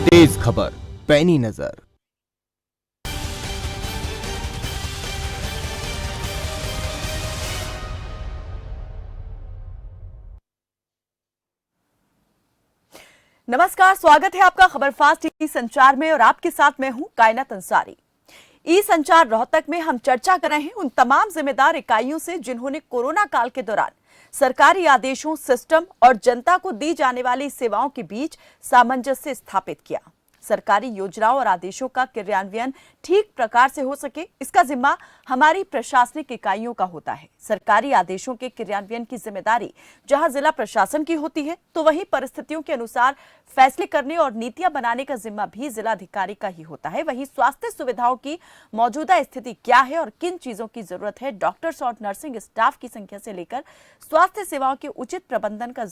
तेज खबर, पैनी नजर। नमस्कार, स्वागत है आपका खबर फास्ट टीवी संचार में और आपके साथ मैं हूं कायनात अंसारी। ई संचार रोहतक में हम चर्चा कर रहे हैं उन तमाम जिम्मेदार इकाइयों से जिन्होंने कोरोना काल के दौरान सरकारी आदेशों, सिस्टम और जनता को दी जाने वाली सेवाओं के बीच सामंजस्य स्थापित किया। सरकारी योजनाओं और आदेशों का क्रियान्वयन ठीक प्रकार से हो सके, इसका जिम्मा हमारी प्रशासनिक इकाइयों का होता है। सरकारी आदेशों के क्रियान्वयन की जिम्मेदारी जहां जिला प्रशासन की होती है, तो वहीं परिस्थितियों के अनुसार फैसले करने और नीतियां बनाने का जिम्मा भी जिलाधिकारी का ही होता है। वहीं स्वास्थ्य सुविधाओं की मौजूदा स्थिति क्या है और किन चीजों की जरूरत है, डॉक्टर्स और नर्सिंग स्टाफ की संख्या से लेकर स्वास्थ्य सेवाओं के उचित प्रबंधन का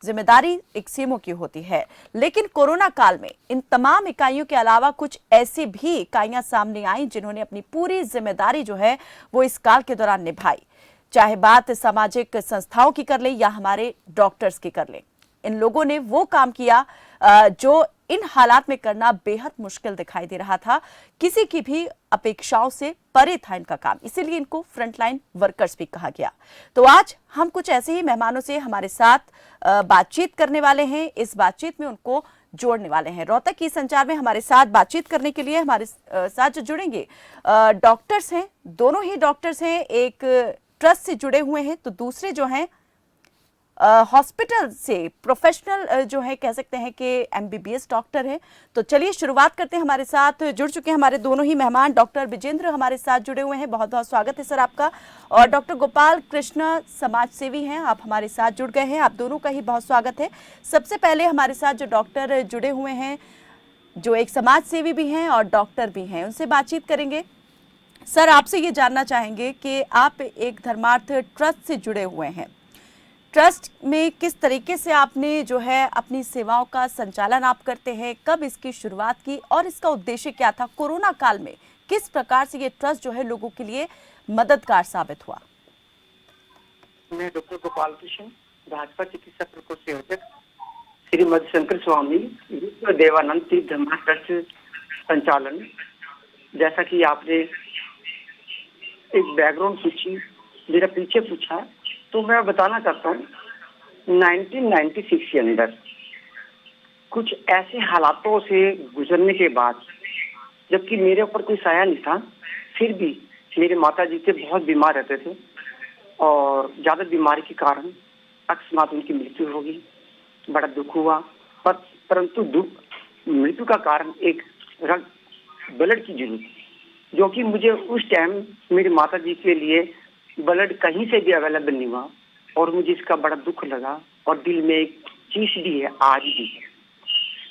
जिम्मेदारी एक सीएमओ की होती है। लेकिन कोरोना काल में इन तमाम इकाइयों के अलावा कुछ ऐसी भी इकाइयां सामने आई जिन्होंने अपनी पूरी जिम्मेदारी जो है वो इस काल के दौरान निभाई। चाहे बात सामाजिक संस्थाओं की कर ले या हमारे डॉक्टर्स की कर ले, इन लोगों ने वो काम किया जो इन हालात में करना बेहद मुश्किल दिखाई दे रहा था। किसी की भी अपेक्षाओं से परे था इनका काम, इसीलिए इनको फ्रंटलाइन वर्कर्स भी कहा गया। तो आज हम कुछ ऐसे ही मेहमानों से हमारे साथ बातचीत करने वाले हैं। इस बातचीत में उनको जोड़ने वाले हैं। रोहतक की संचार में हमारे साथ बातचीत करने के लिए हमारे साथ जो जुड़ेंगे डॉक्टर्स हैं, दोनों ही डॉक्टर्स हैं। एक ट्रस्ट से जुड़े हुए हैं तो दूसरे जो हैं हॉस्पिटल से प्रोफेशनल जो है, कह सकते हैं कि एमबीबीएस डॉक्टर हैं। तो चलिए शुरुआत करते हैं। हमारे साथ जुड़ चुके हैं हमारे दोनों ही मेहमान। डॉक्टर विजेंद्र हमारे साथ जुड़े हुए हैं, बहुत बहुत स्वागत है सर आपका। और डॉक्टर गोपाल कृष्ण समाज सेवी हैं, आप हमारे साथ जुड़ गए हैं, आप दोनों का ही बहुत स्वागत है। सबसे पहले हमारे साथ जो डॉक्टर जुड़े हुए हैं, जो एक समाज सेवी भी हैं और डॉक्टर भी हैं, उनसे बातचीत करेंगे। सर, आपसे ये जानना चाहेंगे कि आप एक धर्मार्थ ट्रस्ट से जुड़े हुए हैं। ट्रस्ट में किस तरीके से आपने जो है अपनी सेवाओं का संचालन आप करते हैं, कब इसकी शुरुआत की और इसका उद्देश्य क्या था? कोरोना काल में किस प्रकार से ये ट्रस्ट जो है लोगों के लिए मददगार साबित हुआ? मैं डॉक्टर गोपाल कृष्ण, भाजपा चिकित्सा प्रकोष्ठ संयोजक, श्री मधुशंकर स्वामी विश्व देवानंद तीर्थ धर्म ट्रस्ट संचालन। जैसा कि आपने एक बैकग्राउंड पूछी, मेरा पीछे पूछा, तो मैं बताना चाहता हूँ 1996 के अंदर कुछ ऐसे हालातों से गुजरने के बाद, जबकि मेरे ऊपर कोई साया नहीं था, फिर भी मेरे माता जी से बहुत बीमार रहते थे और ज्यादा बीमारी के कारण अकस्मात उनकी मृत्यु हो गई। बड़ा दुख हुआ, परंतु मृत्यु का कारण एक ब्लड की जरूरत, जो कि मुझे उस टाइम मेरी माता जी के लिए ब्लड कहीं से भी अवेलेबल नहीं हुआ और मुझे इसका बड़ा दुख लगा और दिल में एक चीज भी है, आज भी है।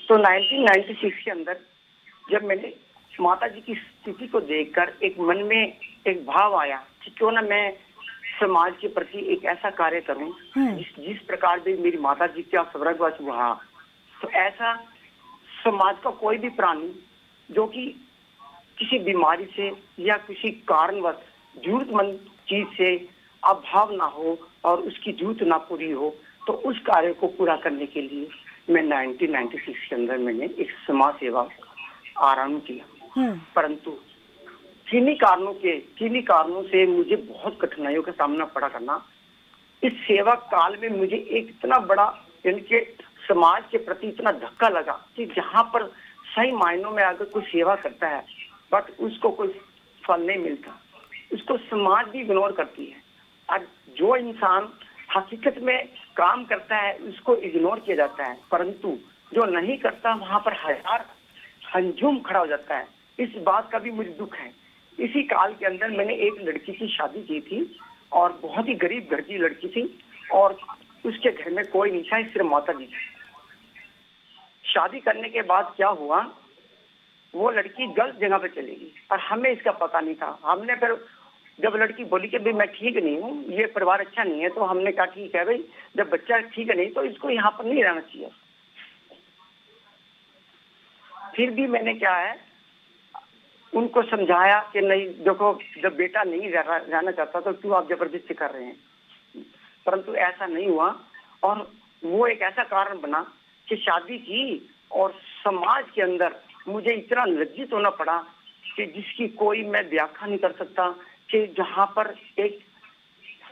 तो 1996 के अंदर जब मैंने माता जी की स्थिति को देखकर एक मन में एक भाव आया कि क्यों ना मैं समाज के प्रति एक ऐसा कार्य करूं जिस प्रकार भी मेरी माता जी का स्वर्गवास हुआ, तो ऐसा समाज का कोई भी प्राणी जो कि किसी बीमारी से या किसी कारणवश जरूरतमंद चीज से अभाव ना हो और उसकी जरूरत ना पूरी हो, तो उस कार्य को पूरा करने के लिए मैं 1996 के अंदर मैंने एक समाज सेवा आरंभ किया। परंतु किन्हीं कारणों से मुझे बहुत कठिनाइयों का सामना पड़ा करना। इस सेवा काल में मुझे एक इतना बड़ा इनके समाज के प्रति इतना धक्का लगा कि जहाँ पर सही मायनों में अगर कोई सेवा करता है बट उसको कोई फल नहीं मिलता, उसको समाज भी इग्नोर करती है। और जो इंसान हकीकत में काम करता है उसको इग्नोर किया जाता है, परंतु जो नहीं करता वहां पर हजार हंझूम खड़ा हो जाता है। इस बात का भी मुझे दुख है। इसी काल के अंदर मैंने एक लड़की की शादी की थी और बहुत ही गरीब घर की लड़की थी और उसके घर में कोई नहीं था, सिर्फ माता जी थी। शादी करने के बाद क्या हुआ, वो लड़की गलत जगह पे चली गई और हमें इसका पता नहीं था। हमने फिर जब लड़की बोली कि भाई मैं ठीक नहीं हूँ, ये परिवार अच्छा नहीं है, तो हमने कहा ठीक है भाई, जब बच्चा ठीक है नहीं तो इसको यहाँ पर नहीं रहना चाहिए। फिर भी मैंने क्या है उनको समझाया कि नहीं देखो, जब बेटा नहीं रहना चाहता तो क्यों आप जबरदस्ती कर रहे हैं, परंतु ऐसा नहीं हुआ। और वो एक ऐसा कारण बना कि शादी की और समाज के अंदर मुझे इतना लज्जित होना पड़ा कि जिसकी कोई मैं व्याख्या नहीं कर सकता, कि जहाँ पर एक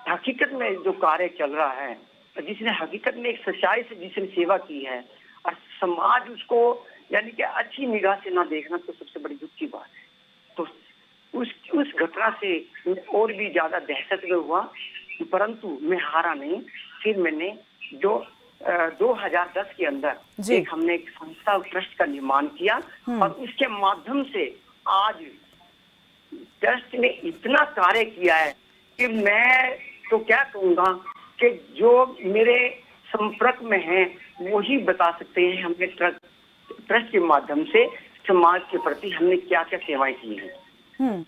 हकीकत में जो कार्य चल रहा है, जिसने हकीकत में एक सच्चाई से जिसने सेवा की है, और समाज उसको यानी कि अच्छी निगाह से ना देखना, तो सबसे बड़ी दुख की बात है। तो उस घटना से और भी ज्यादा दहशत में हुआ, परंतु मैं हारा नहीं। फिर मैंने जो 2010 के अंदर हमने एक संस्था ट्रस्ट का निर्माण किया, और उसके माध्यम से आज ट्रस्ट ने इतना कार्य किया है कि मैं तो क्या कहूँगा कि जो मेरे संपर्क में हैं वही बता सकते हैं हमने ट्रस्ट के माध्यम से समाज के प्रति हमने क्या क्या सेवाएं की हैं।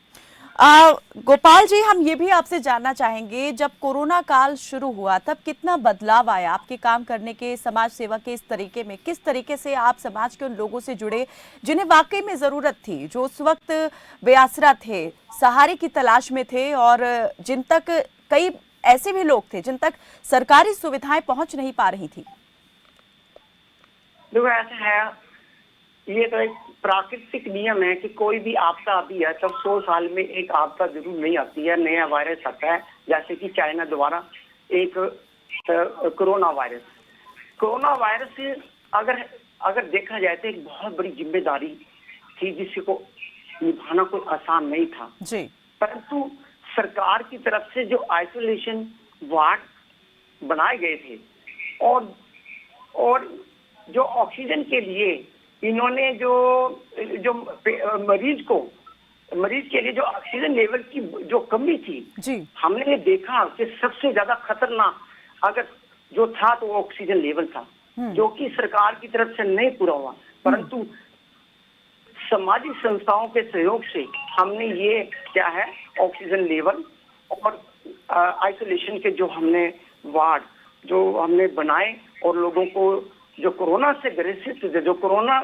गोपाल जी, हम ये भी आपसे जानना चाहेंगे, जब कोरोना काल शुरू हुआ तब कितना बदलाव आया आपके काम करने के, समाज सेवा के इस तरीके में? किस तरीके से आप समाज के उन लोगों से जुड़े जिन्हें वाकई में जरूरत थी, जो उस वक्त बेआसरा थे, सहारे की तलाश में थे, और जिन तक कई ऐसे भी लोग थे जिन तक सरकारी सुविधाएं पहुंच नहीं पा रही थी? देखो, ऐसा है, ये तो एक प्राकृतिक नियम है कि कोई भी आपदा आती है तब 100 साल में एक आपदा जरूर नहीं आती है, नया वायरस आता है। जैसे कि चाइना द्वारा एक कोरोना वायरस अगर देखा जाए तो एक बहुत बड़ी जिम्मेदारी थी जिसको निभाना कोई आसान नहीं था जी। परंतु सरकार की तरफ से जो आइसोलेशन वार्ड बनाए गए थे, और जो ऑक्सीजन के लिए इन्होंने जो मरीज के लिए जो ऑक्सीजन लेवल की जो कमी थी जी, हमने ये देखा कि सबसे ज्यादा खतरनाक अगर जो था तो वो ऑक्सीजन लेवल था, जो कि सरकार की तरफ से नहीं पूरा हुआ, परंतु सामाजिक संस्थाओं के सहयोग से हमने ये क्या है ऑक्सीजन लेवल और आइसोलेशन के जो हमने वार्ड जो हमने बनाए, और लोगों को जो कोरोना से ग्रसित थे, जो कोरोना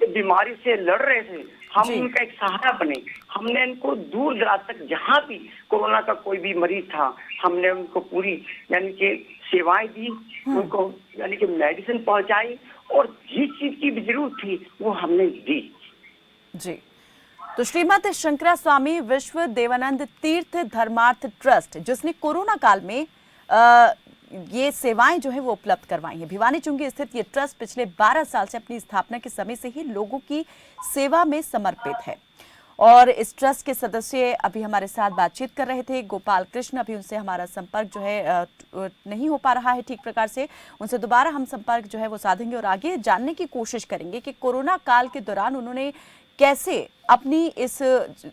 बीमारी से लड़ रहे थे, हम उनका एक सहारा बने। हमने इनको दूर दराज तक जहाँ भी कोरोना का कोई भी मरीज था, हमने उनको पूरी यानी कि सेवाएं दी, उनको यानी कि मेडिसिन पहुंचाई, और जिस चीज की भी जरूरत थी वो हमने दी जी। तो श्रीमद शंकरा स्वामी विश्व देवानंद तीर्थ धर्मार्थ ट्रस्ट, जिसने कोरोना काल में ये सेवाएं जो है वो उपलब्ध करवाई हैं। भिवानी चुंगी स्थित ये ट्रस्ट पिछले 12 साल से अपनी स्थापना के समय से ही लोगों की सेवा में समर्पित है, और इस ट्रस्ट के सदस्य अभी हमारे साथ बातचीत कर रहे थे, गोपाल कृष्ण। अभी उनसे हमारा संपर्क जो है नहीं हो पा रहा है ठीक प्रकार से, उनसे दोबारा हम संपर्क जो है वो साधेंगे और आगे जानने की कोशिश करेंगे कि कोरोना काल के दौरान उन्होंने कैसे अपनी इस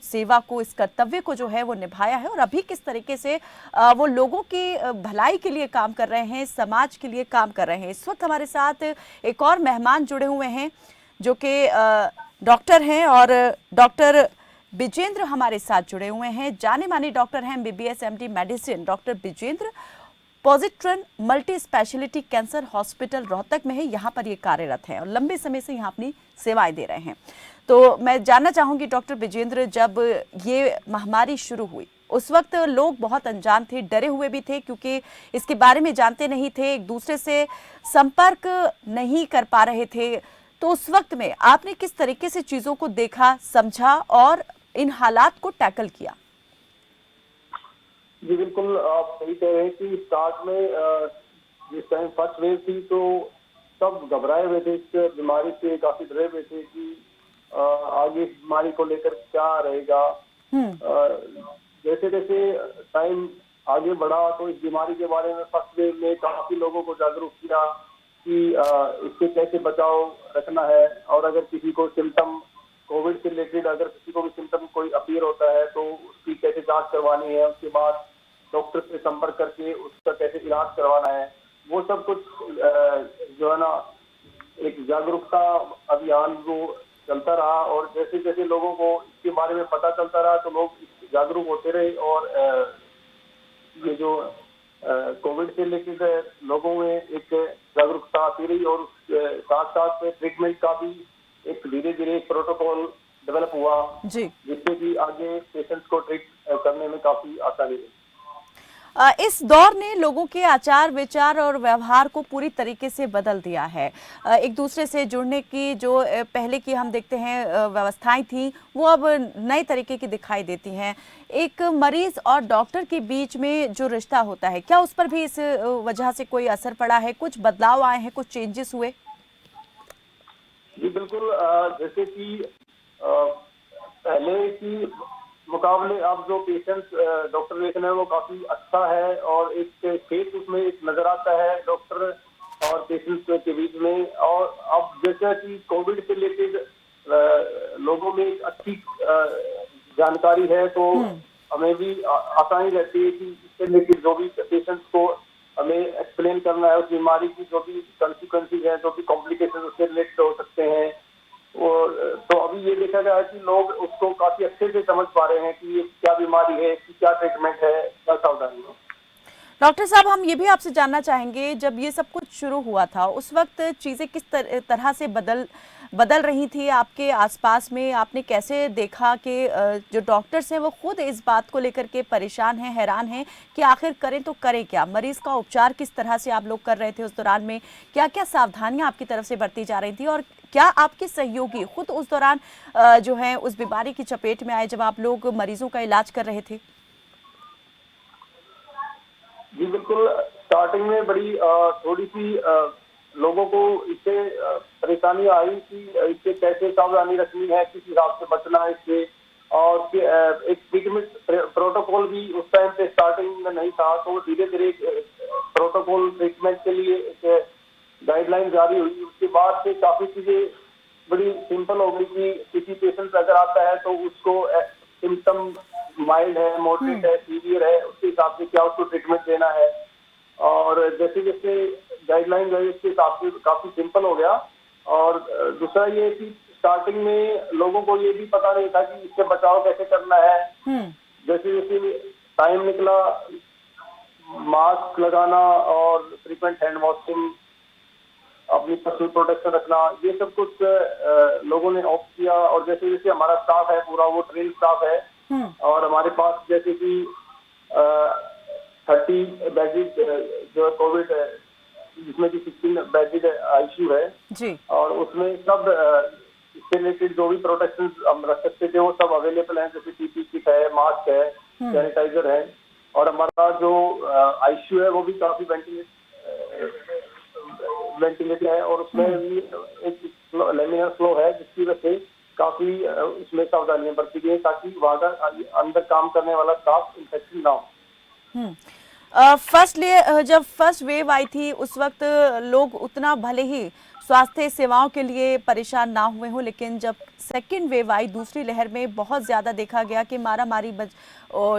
सेवा को, इस कर्तव्य को जो है वो निभाया है, और अभी किस तरीके से वो लोगों की भलाई के लिए काम कर रहे हैं, समाज के लिए काम कर रहे हैं। इस वक्त हमारे साथ एक और मेहमान जुड़े हुए हैं जो कि डॉक्टर हैं, और डॉक्टर विजेंद्र हमारे साथ जुड़े हुए हैं। जाने माने डॉक्टर हैं, MBBS MD medicine doctor Vijendra Positron multi speciality cancer hospital Rohtak में है, यहाँ पर ये कार्यरत हैं और लंबे समय से यहाँ अपनी सेवाएं दे रहे हैं। तो मैं जानना चाहूंगी डॉक्टर विजेंद्र, जब ये महामारी शुरू हुई उस वक्त लोग बहुत अनजान थे, डरे हुए भी थे, क्योंकि इसके बारे में जानते नहीं थे, एक दूसरे से संपर्क नहीं कर पा रहे थे। तो उस वक्त में आपने किस तरीके से चीजों को देखा, समझा और इन हालात को टैकल किया? जी बिल्कुल, आप सही कह रहे हैं कि स्टार्ट में जिस टाइम फर्स्ट वेव थी तो सब घबराए हुए थे, इस बीमारी से काफी डरे हुए थे कि आगे इस बीमारी को लेकर क्या रहेगा। जैसे जैसे टाइम आगे बढ़ा तो इस बीमारी के बारे में फर्स्ट वेव में काफी लोगों को जागरूक किया कि इससे कैसे बचाव रखना है, और अगर किसी को सिम्टम कोविड से रिलेटेड अगर किसी को भी सिम्टम कोई अपीयर होता है तो उसकी कैसे जांच करवानी है, उसके बाद डॉक्टर से संपर्क करके उसका कैसे इलाज करवाना है, वो सब कुछ जो है ना एक जागरूकता अभियान वो चलता रहा। और जैसे जैसे लोगों को इसके बारे में पता चलता रहा तो लोग जागरूक होते रहे, और ये जो कोविड से रिलेटेड लोगों में एक जागरूकता आती रही, और साथ साथ ट्रीटमेंट का भी एक धीरे धीरे प्रोटोकॉल डेवलप हुआ, जिससे कि आगे पेशेंट्स को ट्रीट करने में काफी आसानी रही। इस दौर ने लोगों के आचार विचार और व्यवहार को पूरी तरीके से बदल दिया है। एक दूसरे से जुड़ने की जो पहले की हम देखते हैं व्यवस्थाएं थी, वो अब नए तरीके की दिखाई देती हैं। एक मरीज और डॉक्टर के बीच में जो रिश्ता होता है, क्या उस पर भी इस वजह से कोई असर पड़ा है? कुछ बदलाव आए हैं, कुछ चेंजेस हुए? जी बिल्कुल। जैसे कि पहले की मुकाबले अब जो पेशेंट्स डॉक्टर देख रहे हैं वो काफी अच्छा है, और एक फेस उसमें एक नजर आता है डॉक्टर और पेशेंट्स के बीच में। और अब जैसा कि कोविड से रिलेटेड लोगों में एक अच्छी जानकारी है, तो हमें भी आसानी रहती है कि इससे रिलेटेड जो भी पेशेंट्स को हमें एक्सप्लेन करना है, उस बीमारी की जो भी कॉन्सिक्वेंसेज हैं, जो भी कॉम्प्लिकेशन उससे रिलेटेड हो सकते हैं। और तो अभी ये देखा गया है कि लोग उसको काफी अच्छे से समझ पा रहे हैं कि ये क्या बीमारी है, इसकी क्या ट्रीटमेंट है, क्या सावधानी है। डॉक्टर साहब, हम ये भी आपसे जानना चाहेंगे, जब ये सब कुछ शुरू हुआ था उस वक्त चीज़ें किस तरह से बदल रही थी आपके आसपास में? आपने कैसे देखा कि जो डॉक्टर्स हैं वो खुद इस बात को लेकर के परेशान हैं, हैरान हैं कि आखिर करें तो करें क्या? मरीज का उपचार किस तरह से आप लोग कर रहे थे उस दौरान में? क्या क्या सावधानियां आपकी तरफ से बरती जा रही थी, और क्या आपके सहयोगी खुद उस दौरान जो है उस बीमारी की चपेट में आए जब आप लोग मरीजों का इलाज कर रहे थे? जी बिल्कुल। स्टार्टिंग में बड़ी थोड़ी सी लोगों को इससे परेशानी आई कि इससे कैसे सावधानी रखनी है, किस हिसाब से बचना है इससे। और एक ट्रीटमेंट प्रोटोकॉल भी उस टाइम पे स्टार्टिंग में नहीं था, तो धीरे धीरे प्रोटोकॉल ट्रीटमेंट के लिए एक गाइडलाइन जारी हुई। उसके बाद से काफी चीजें बड़ी सिंपल हो गई कि किसी पेशेंट अगर आता है तो उसको सिम्टम माइल्ड है, मॉडरेट है, सीवियर है, उसके हिसाब से क्या उसको ट्रीटमेंट देना है। और जैसे जैसे गाइडलाइन गई उसके हिसाब से काफी सिंपल हो गया। और दूसरा ये कि स्टार्टिंग में लोगों को ये भी पता नहीं था कि इससे बचाव कैसे करना है। जैसे जैसे टाइम निकला, मास्क लगाना और फ्रीक्वेंट हैंड वॉशिंग, अपनी पर्सनल प्रोटेक्शन रखना, ये सब कुछ लोगों ने ऑप्ट किया। और जैसे जैसे हमारा स्टाफ है पूरा वो ट्रेन स्टाफ है, और हमारे पास जैसे कि 30 बेडेड जो है कोविड है, जिसमें कि 16 बेडेड आईसीयू है जी। और उसमें सब इससे रिलेटेड जो भी प्रोटेक्शन हम रख सकते थे वो सब अवेलेबल है। जैसे पीपी किट है, मास्क है, सैनिटाइजर है। और हमारा जो आईसीयू है वो भी काफी वेंटिलेटर है, और उसमें भी एक लेमिनर फ्लो है, जिसकी वजह से काफी उसमें सावधानियां बरती गई ताकि वहां का अंदर काम करने वाला स्टाफ इन्फेक्शन ना हो। जब फर्स्ट वेव आई थी उस वक्त लोग उतना भले ही स्वास्थ्य सेवाओं के लिए परेशान ना हुए हों, लेकिन जब सेकेंड वेव आई, दूसरी लहर में बहुत ज़्यादा देखा गया कि मारामारी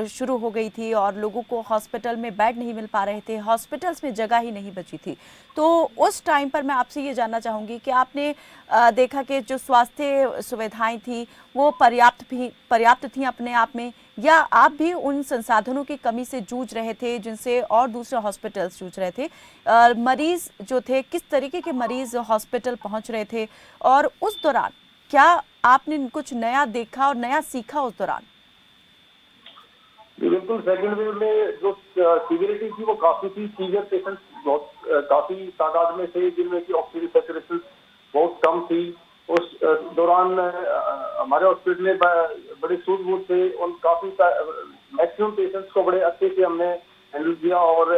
शुरू हो गई थी और लोगों को हॉस्पिटल में बेड नहीं मिल पा रहे थे, हॉस्पिटल्स में जगह ही नहीं बची थी। तो उस टाइम पर मैं आपसे ये जानना चाहूँगी कि आपने देखा कि जो स्वास्थ्य सुविधाएं थी वो पर्याप्त थी अपने आप में, या आप भी उन संसाधनों की कमी से जूझ रहे थे जिनसे और दूसरे हॉस्पिटल्स जूझ रहे थे? मरीज जो थे, किस तरीके के मरीज हॉस्पिटल पहुंच रहे थे, और उस दौरान क्या आपने कुछ नया देखा और नया सीखा उस दौरान? बिल्कुल। सेकेंड वेव में जो सीवियरिटी थी वो काफी थी। सीवियर पेशेंट बहुत काफी तादाद में थे, जिनमें की ऑक्सीजन सैचुरेशन बहुत कम थी। उस दौरान हमारे हॉस्पिटल में बड़े सूझबूझ से उन काफी मैक्सिमम पेशेंट्स को बड़े अच्छे से हमने हैंडल किया। और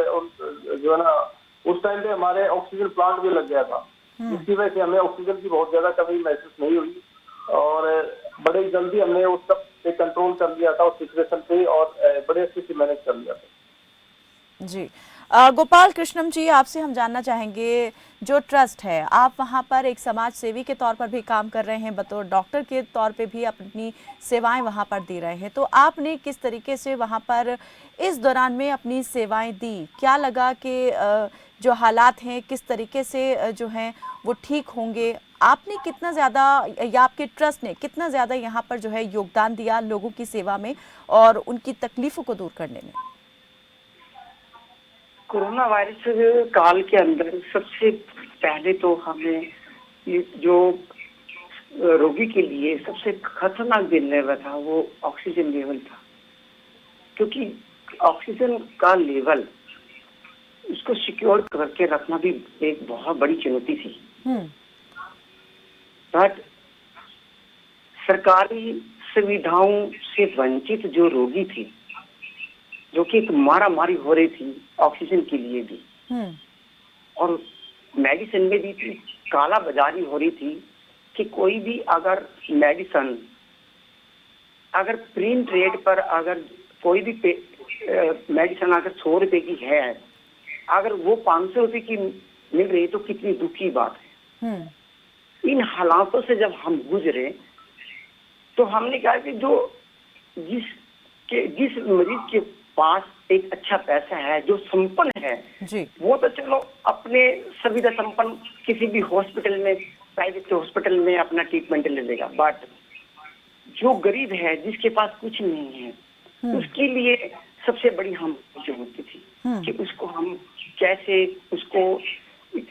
जो है ना, उस टाइम पे हमारे ऑक्सीजन प्लांट भी लग गया था, जिसकी वजह से हमें ऑक्सीजन की बहुत ज्यादा कमी महसूस नहीं हुई, और बड़े जल्दी हमने उस सब पे कंट्रोल कर लिया था उस सिचुएशन पे, और बड़े अच्छे से मैनेज कर लिया था। जी। गोपाल कृष्णम जी, आपसे हम जानना चाहेंगे, जो ट्रस्ट है, आप वहाँ पर एक समाज सेवी के तौर पर भी काम कर रहे हैं, बतौर डॉक्टर के तौर पे भी अपनी सेवाएं वहाँ पर दे रहे हैं, तो आपने किस तरीके से वहाँ पर इस दौरान में अपनी सेवाएं दी? क्या लगा कि जो हालात हैं किस तरीके से जो हैं वो ठीक होंगे? आपने कितना ज़्यादा, या आपके ट्रस्ट ने कितना ज़्यादा यहाँ पर जो है योगदान दिया लोगों की सेवा में और उनकी तकलीफ़ों को दूर करने में? कोरोना वायरस काल के अंदर सबसे पहले तो हमें जो रोगी के लिए सबसे खतरनाक दिन लेवल था वो ऑक्सीजन लेवल था, क्योंकि ऑक्सीजन का लेवल उसको सिक्योर करके रखना भी एक बहुत बड़ी चुनौती थी। बट सरकारी सुविधाओं से वंचित जो रोगी थे, जो कि एक मारामारी हो रही थी ऑक्सीजन के लिए भी, और मेडिसिन में भी काला बाजारी हो रही थी कि कोई भी अगर मेडिसिन अगर प्रिंट रेट पर अगर कोई भी मेडिसिन अगर 100 रुपए की है, अगर वो 500 रुपए की मिल रही तो कितनी दुख की बात है। इन हालातों से जब हम गुजरे तो हमने कहा कि जिस मरीज के पास एक अच्छा पैसा है, जो संपन्न है जी। वो तो चलो अपने सुविधा संपन्न किसी भी हॉस्पिटल में, प्राइवेट हॉस्पिटल में अपना ट्रीटमेंट ले लेगा। बट जो गरीब है, जिसके पास कुछ नहीं है, उसके लिए सबसे बड़ी हम चुनौती थी कि उसको हम कैसे, उसको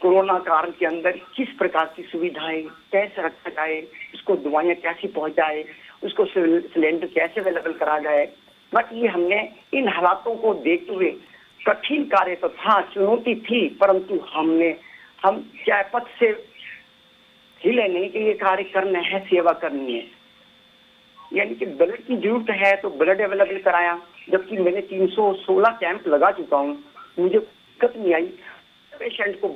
कोरोना काल के अंदर किस प्रकार की सुविधाएं कैसे रखा जाए, उसको दवाइयां कैसी पहुंचाए, उसको सिलेंडर कैसे अवेलेबल करा जाए। बट ये हमने इन हालातों को देखते हुए, कठिन कार्य तो था, चुनौती थी, परंतु हम क्या पथ से हिले नहीं कि ये कार्य करना है, सेवा करनी है। यानी कि ब्लड की जरूरत है तो ब्लड अवेलेबल कराया, जबकि मैंने 316 कैंप लगा चुका हूँ, मुझे दिक्कत नहीं आई। पेशेंट को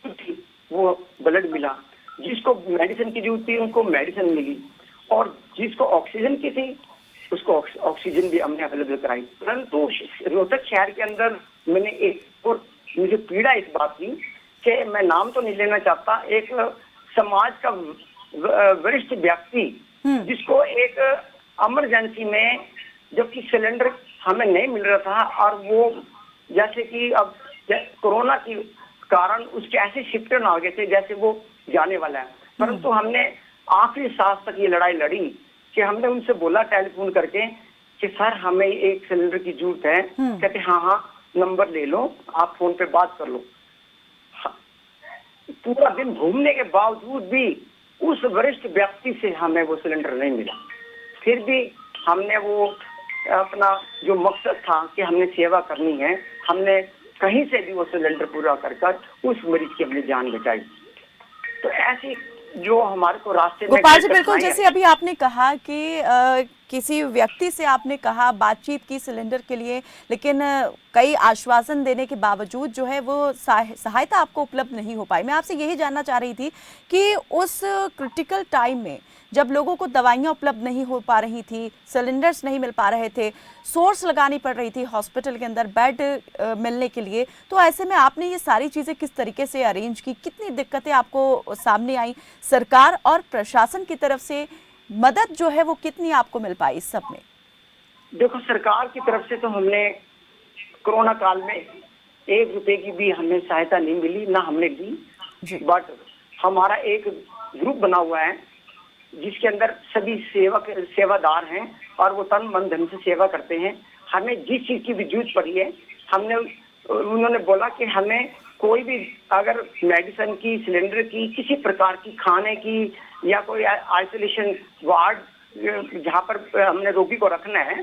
थी वो ब्लड मिला, जिसको मेडिसिन की जरूरत थी उनको मेडिसिन मिली, और जिसको ऑक्सीजन की थी उसको ऑक्सीजन भी हमने अवेलेबल कराई। परंतु रोहतक शहर के अंदर मैंने एक और मुझे पीड़ा इस बात की कि मैं नाम तो नहीं लेना चाहता, एक समाज का वरिष्ठ व्यक्ति जिसको एक इमरजेंसी में, जबकि सिलेंडर हमें नहीं मिल रहा था, और वो जैसे कि अब कोरोना के कारण उसके ऐसे शिफ्टन आ गए थे जैसे वो जाने वाला है। परंतु हमने आखिरी सांस तक ये लड़ाई लड़ी कि हमने उनसे बोला टेलीफोन करके कि सर हमें एक सिलेंडर की जरूरत है। कहते हाँ नंबर ले लो, आप फोन पे बात कर लो। पूरा दिन घूमने के बावजूद भी उस वरिष्ठ व्यक्ति से हमें वो सिलेंडर नहीं मिला। फिर भी हमने वो अपना जो मकसद था कि हमने सेवा करनी है, हमने कहीं से भी वो सिलेंडर पूरा कर उस मरीज की हमने जान बचाई। तो ऐसी जो हमारे को रास्ते में गोपाल जी, बिल्कुल जैसे अभी आपने कहा कि किसी व्यक्ति से आपने कहा, बातचीत की सिलेंडर के लिए, लेकिन कई आश्वासन देने के बावजूद जो है वो सहायता आपको उपलब्ध नहीं हो पाई। मैं आपसे यही जानना चाह रही थी कि उस क्रिटिकल टाइम में जब लोगों को दवाइयां उपलब्ध नहीं हो पा रही थी, सिलेंडर्स नहीं मिल पा रहे थे, सोर्स लगानी पड़ रही थी हॉस्पिटल के अंदर बेड मिलने के लिए, तो ऐसे में आपने ये सारी चीज़ें किस तरीके से अरेंज की? कितनी दिक्कतें आपको सामने आई? सरकार और प्रशासन की तरफ से मदद जो है वो कितनी आपको मिल पाई इस सब में? देखो, सरकार की तरफ से तो हमने कोरोना काल में 1 रुपए की भी हमें सहायता नहीं मिली, ना हमने ली। बट हमारा एक ग्रुप बना हुआ है जिसके अंदर सभी सेवादार हैं और वो तन मन धन से सेवा करते हैं। हमें जिस चीज की भी जरूरत पड़ी है, उन्होंने बोला कि हमें कोई भी अगर मेडिसिन की, सिलेंडर की, किसी प्रकार की, खाने की, या कोई आइसोलेशन वार्ड जहाँ पर हमने रोगी को रखना है,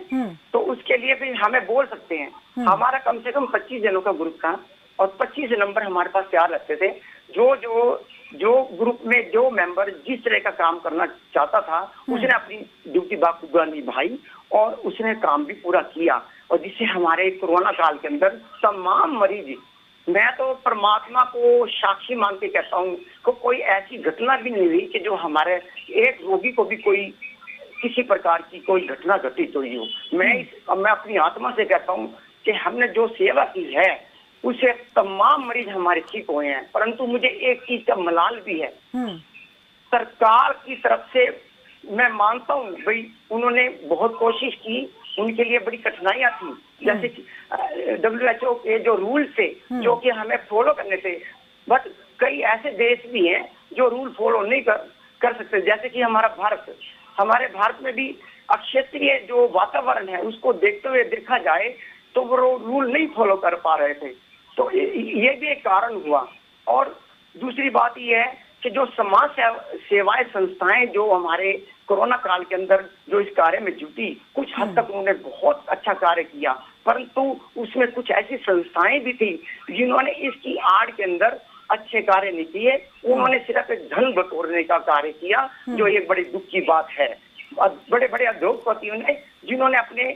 तो उसके लिए भी हमें बोल सकते हैं। हमारा कम से कम 25 जनों का ग्रुप था और 25 नंबर हमारे पास तैयार रखते थे। जो ग्रुप में जो मेंबर जिस तरह का काम करना चाहता था, उसने अपनी ड्यूटी बाखूबी निभाई और उसने काम भी पूरा किया, और जिससे हमारे कोरोना काल के अंदर तमाम मरीज, मैं तो परमात्मा को साक्षी मान के कहता हूँ कि कोई ऐसी घटना भी नहीं हुई कि जो हमारे एक रोगी को भी कोई किसी प्रकार की कोई घटना घटित हुई हो। मैं अपनी आत्मा से कहता हूँ कि हमने जो सेवा की है उससे तमाम मरीज हमारे ठीक हुए हैं। परंतु मुझे एक चीज का मलाल भी है, सरकार की तरफ से मैं मानता हूँ भाई उन्होंने बहुत कोशिश की, उनके लिए बड़ी कठिनाइयां थी, जैसे कि WHO के जो रूल थे जो कि हमें फॉलो करने थे, बट कई ऐसे देश भी हैं जो रूल फॉलो नहीं कर सकते। जैसे कि हमारे भारत में भी क्षेत्रीय जो वातावरण है उसको देखते हुए देखा जाए तो वो रूल नहीं फॉलो कर पा रहे थे, तो ये भी एक कारण हुआ। और दूसरी बात ये है कि जो समाज सेवाएं संस्थाएं जो हमारे कोरोना काल के अंदर जो इस कार्य में जुटी, कुछ हद तक उन्होंने बहुत अच्छा कार्य किया, परंतु उसमें कुछ ऐसी संस्थाएं भी थी जिन्होंने इसकी आड़ के अंदर अच्छे कार्य नहीं किए। उन्होंने सिर्फ एक धन बटोरने का कार्य किया, जो एक बड़ी दुख की बात है। बड़े बड़े उद्योगपतियों ने जिन्होंने अपने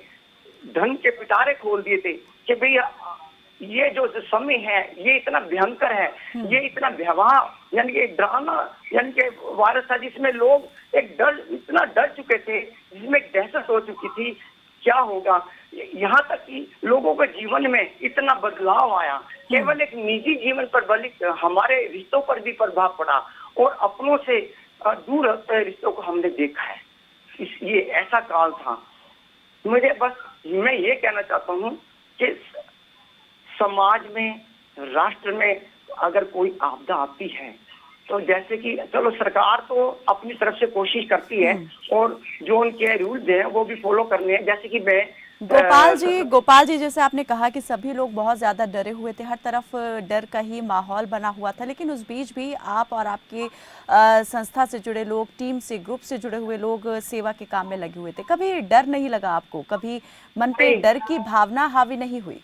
धन के पिटारे खोल दिए थे कि भाई ये जो समय है ये इतना भयंकर है, ये इतना भयावह, यानी कि डराना, यानी कि वायरस था जिसमें लोग इतना डर चुके थे, जिसमें दहशत हो चुकी थी क्या होगा। यहाँ तक कि लोगों के जीवन में इतना बदलाव आया, केवल एक निजी जीवन पर बल्कि हमारे रिश्तों पर भी प्रभाव पड़ा और अपनों से दूर होते रिश्तों को हमने देखा है। ये ऐसा काल था। मैं ये कहना चाहता हूँ कि समाज में, राष्ट्र में अगर कोई आपदा आती है तो जैसे कि चलो सरकार तो अपनी तरफ से कोशिश करती है और जो उनके रूल्स हैं वो भी फॉलो करने हैं। जैसे कि मैं गोपाल जी जैसे आपने कहा कि सभी लोग बहुत ज्यादा डरे हुए थे, हर तरफ डर का ही माहौल बना हुआ था, लेकिन उस बीच भी आप और आपके संस्था से जुड़े लोग, टीम से, ग्रुप से जुड़े हुए लोग सेवा के काम में लगे हुए थे। कभी डर नहीं लगा आपको? कभी मन पे डर की भावना हावी नहीं हुई?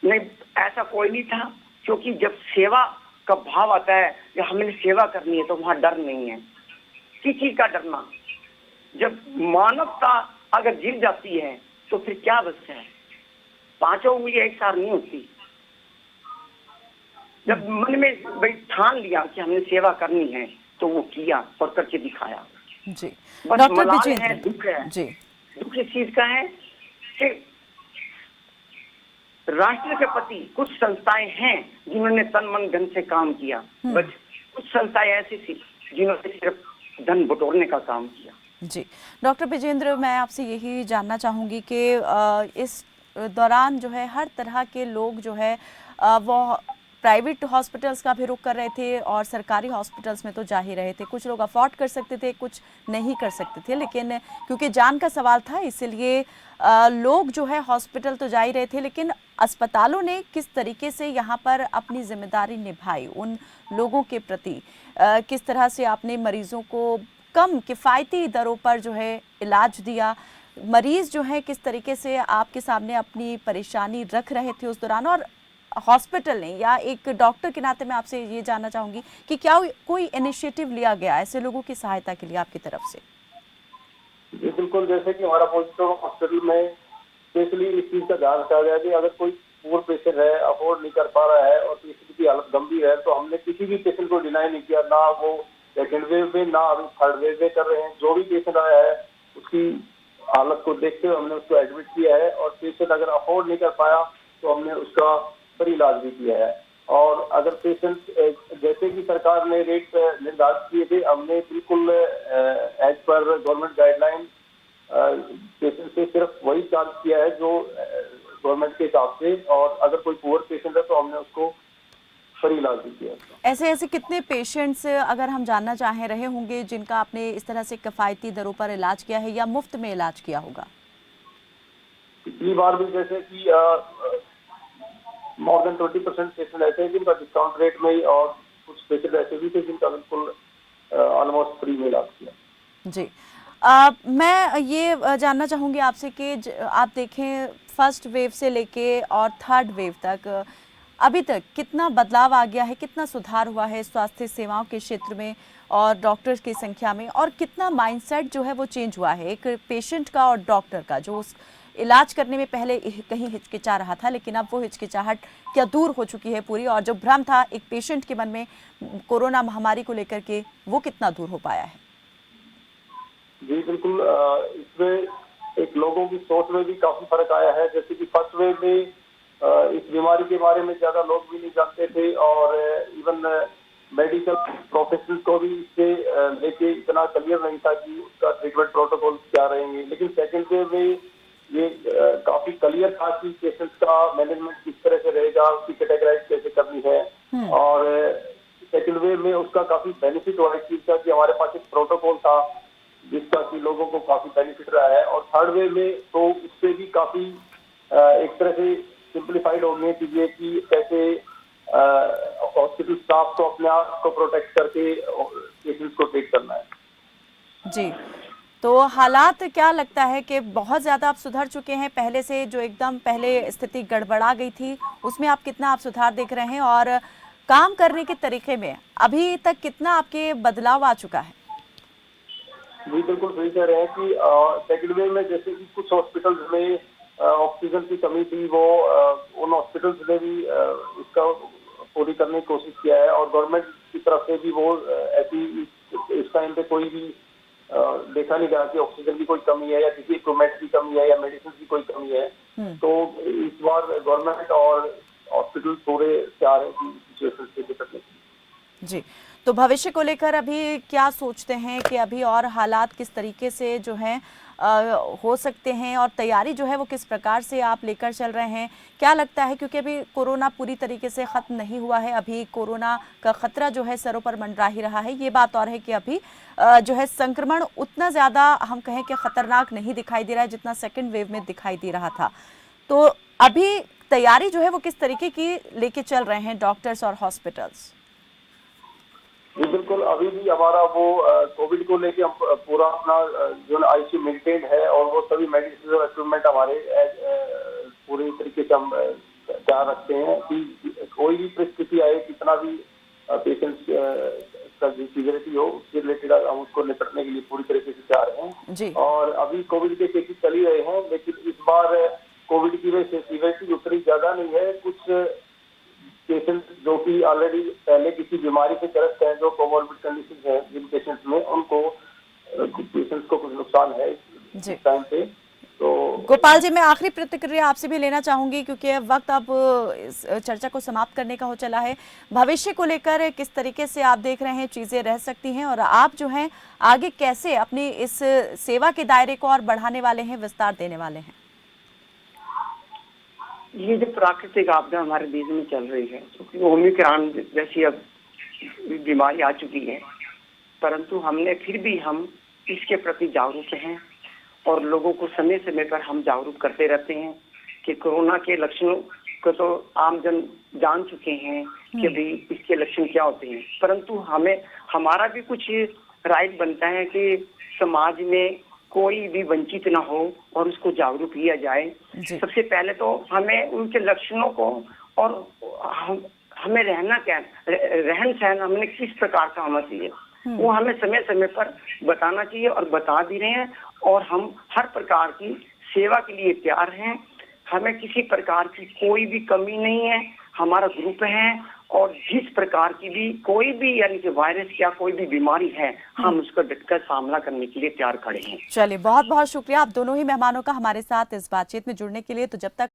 नहीं, ऐसा कोई नहीं था, क्योंकि जब सेवा का भाव आता है कि हमें सेवा करनी है तो वहां डर नहीं है। किसी का डरना, जब मानवता अगर गिर जाती है तो फिर क्या बचता है? पांचों उंगलियां एक साथ नहीं होती। जब मन में भाई ठान लिया कि हमने सेवा करनी है तो वो किया और करके दिखाया। जी डॉक्टर विजेंद्र, दुख है जी, दुख इस चीज का है कि राष्ट्र के प्रति कुछ संस्थाएं हैं जिन्होंने तन मन धन से काम किया, बस कुछ संस्थाएं ऐसी थी जिन्होंने सिर्फ धन बटोरने का काम किया। जी डॉक्टर विजेंद्र, मैं आपसे यही जानना चाहूंगी कि इस दौरान जो है हर तरह के लोग जो है वो प्राइवेट हॉस्पिटल्स का भी रुख कर रहे थे और सरकारी हॉस्पिटल्स में तो जा ही रहे थे। कुछ लोग अफोर्ड कर सकते थे, कुछ नहीं कर सकते थे, लेकिन क्योंकि जान का सवाल था इसलिए लोग जो है हॉस्पिटल तो जा ही रहे थे। लेकिन अस्पतालों ने किस तरीके से यहाँ पर अपनी जिम्मेदारी निभाई उन लोगों के प्रति, किस तरह से आपने मरीजों को कम किफ़ायती दरों पर जो है इलाज दिया, मरीज जो है किस तरीके से आपके सामने अपनी परेशानी रख रहे थे उस दौरान, और हॉस्पिटल ने या एक डॉक्टर के नाते मैं आपसे ये जानना चाहूंगी कि क्या कोई इनिशिएटिव लिया गया ऐसे लोगों की सहायता के लिए आपकी तरफ से? जी बिल्कुल, जैसे कि हमारा हॉस्पिटल में स्पेशली इस चीज का ध्यान रखा गया कि अगर कोई पुअर पेशेंट है, अफोर्ड नहीं कर पा रहा है और पेशेंट की हालत गंभीर है, तो हमने किसी भी पेशेंट को डिनाई नहीं किया, ना वो सेकेंड वेव में ना अभी थर्ड वेव में कर रहे हैं। जो भी पेशेंट आया है उसकी हालत को देखते हुए हमने उसको एडमिट किया है और पेशेंट अगर अफोर्ड नहीं कर पाया तो हमने उसका फ्री इलाज भी किया है। और अगर पेशेंट जैसे कि सरकार ने रेट निर्धारित किए थे, हमने बिल्कुल as per government guideline patient से सिर्फ वही चार्ज किया है जो गवर्नमेंट के हिसाब से, और अगर कोई पुअर पेशेंट है तो हमने उसको फ्री इलाज भी किया। ऐसे कितने पेशेंट्स अगर हम जानना चाहें रहे होंगे जिनका आपने इस तरह से किफायती दरों पर इलाज किया है या मुफ्त में इलाज किया होगा? पिछली बार भी जैसे कि मोर देन 20% पेशेंट ऐसे हैं जिनका डिस्काउंट रेट में, और कुछ पेशेंट ऐसे भी थे जिनका बिल्कुल ऑलमोस्ट फ्री में इलाज किया। जी मैं ये जानना चाहूँगी आपसे कि आप देखें फर्स्ट वेव से लेके और थर्ड वेव तक अभी तक कितना बदलाव आ गया है, कितना सुधार हुआ है स्वास्थ्य सेवाओं के क्षेत्र में और डॉक्टर्स की संख्या में, और कितना माइंडसेट जो है वो चेंज हुआ है एक पेशेंट का और डॉक्टर का, जो उस इलाज करने में पहले कहीं हिचकिचा रहा था लेकिन अब वो हिचकिचाहट क्या दूर हो चुकी है पूरी, और जो भ्रम था एक पेशेंट के मन में कोरोना महामारी को लेकर के वो कितना दूर हो पाया है? जी बिल्कुल, इसमें एक लोगों की सोच में भी काफी फर्क आया है। जैसे कि फर्स्ट वेव में इस बीमारी के बारे में ज्यादा लोग भी नहीं जानते थे और इवन मेडिकल प्रोफेशनल को भी इससे लेके इतना क्लियर नहीं था कि उसका ट्रीटमेंट प्रोटोकॉल क्या रहेंगे। लेकिन सेकेंड वेव में ये काफी क्लियर था कि पेशेंट्स का मैनेजमेंट किस तरह से रहेगा, उसकी कैटेगराइज कैसे करनी है, और सेकेंड वेव में उसका काफी बेनिफिट हुआ इस चीज का कि हमारे पास एक प्रोटोकॉल था जिसका कि लोगों को काफी बेनिफिट रहा है। और थर्ड वेव में तो उससे भी काफी एक तरह से सिंप्लीफाइड हो गई चीजें कि कैसे हॉस्पिटल स्टाफ को अपने आप को प्रोटेक्ट करके पेशेंट्स को ट्रीट करना है। जी, तो हालात क्या लगता है कि बहुत ज़्यादा आप सुधर चुके हैं पहले से? जो एकदम पहले स्थिति गड़बड़ा गई थी उसमें आप कितना आप सुधार देख रहे हैं, और काम करने के तरीके में अभी तक कितना आपके बदलाव आ चुका है? जी बिल्कुल सही कह रहे हैं कि सेकेंड वेव में जैसे कि कुछ हॉस्पिटल्स में ऑक्सीजन की कमी थी, वो उन हॉस्पिटल्स ने भी इसका पूरी करने की कोशिश किया है, और गवर्नमेंट की तरफ से भी वो ऐसी इस टाइम पे कोई भी देखा नहीं गया कि ऑक्सीजन की कोई कमी है या किसी इक्विपमेंट की कमी है या मेडिसिन की कोई कमी है। तो इस बार गवर्नमेंट और हॉस्पिटल पूरे तैयार है कि सिचुएशन से निपटने के लिए। जी, तो भविष्य को लेकर अभी क्या सोचते हैं कि अभी और हालात किस तरीके से जो हैं हो सकते हैं, और तैयारी जो है वो किस प्रकार से आप लेकर चल रहे हैं? क्या लगता है, क्योंकि अभी कोरोना पूरी तरीके से ख़त्म नहीं हुआ है, अभी कोरोना का खतरा जो है सरों पर मंडरा ही रहा है। ये बात और है कि अभी जो है संक्रमण उतना ज़्यादा हम कहें कि खतरनाक नहीं दिखाई दे रहा है जितना सेकेंड वेव में दिखाई दे रहा था। तो अभी तैयारी जो है वो किस तरीके की लेके चल रहे हैं डॉक्टर्स और हॉस्पिटल्स? जी बिल्कुल, अभी भी हमारा वो कोविड को लेके हम पूरा अपना जो आईसीयू मेंटेन है, और वो सभी मेडिसिन और इक्विपमेंट हमारे पूरी तरीके से हम तैयार रखते हैं कि कोई भी परिस्थिति आए, कितना भी पेशेंट्स का सीवियरिटी हो, उससे रिलेटेड हम उसको निपटने के लिए पूरी तरीके से तैयार हैं जी। और अभी कोविड के केसेस चल ही रहे हैं, लेकिन इस बार कोविड की वजह से सीवियरिटी उतनी ज्यादा नहीं है। कुछ पेशेंट जो कि ऑलरेडी पहले किसी बीमारी से ग्रस्त हैं, जो कोमोर्बिड कंडीशन है जिन पेशेंट्स में, उनको पेशेंट्स को कुछ नुकसान है इस टाइम पे। तो गोपाल जी, मैं आखिरी प्रतिक्रिया आपसे भी लेना चाहूंगी क्योंकि वक्त अब इस चर्चा को समाप्त करने का हो चला है। भविष्य को लेकर किस तरीके से आप देख रहे हैं चीजें रह सकती हैं, और आप जो हैं आगे कैसे अपनी इस सेवा के दायरे को और बढ़ाने वाले हैं, विस्तार देने वाले हैं? ये जो प्राकृतिक आपदा हमारे देश में चल रही है, क्योंकि ओमिक्रॉन जैसी अब बीमारी आ चुकी है, परंतु हमने फिर भी हम इसके प्रति जागरूक हैं और लोगों को समय समय पर हम जागरूक करते रहते हैं कि कोरोना के लक्षणों को तो आम जन जान चुके हैं कि भाई इसके लक्षण क्या होते हैं, परंतु हमें हमारा भी कुछ राइट बनता है कि समाज में कोई भी वंचित ना हो और उसको जागरूक किया जाए। सबसे पहले तो हमें उनके लक्षणों को और हमें रहना क्या, रहन सहन हमने किस प्रकार का होना चाहिए, वो हमें समय समय पर बताना चाहिए और बता भी रहे हैं, और हम हर प्रकार की सेवा के लिए तैयार हैं। हमें किसी प्रकार की कोई भी कमी नहीं है, हमारा ग्रुप है, और जिस प्रकार की भी कोई भी यानी कि वायरस या कोई भी बीमारी है, हम उसका डटकर सामना करने के लिए तैयार खड़े हैं। चलिए, बहुत बहुत शुक्रिया आप दोनों ही मेहमानों का हमारे साथ इस बातचीत में जुड़ने के लिए। तो जब तक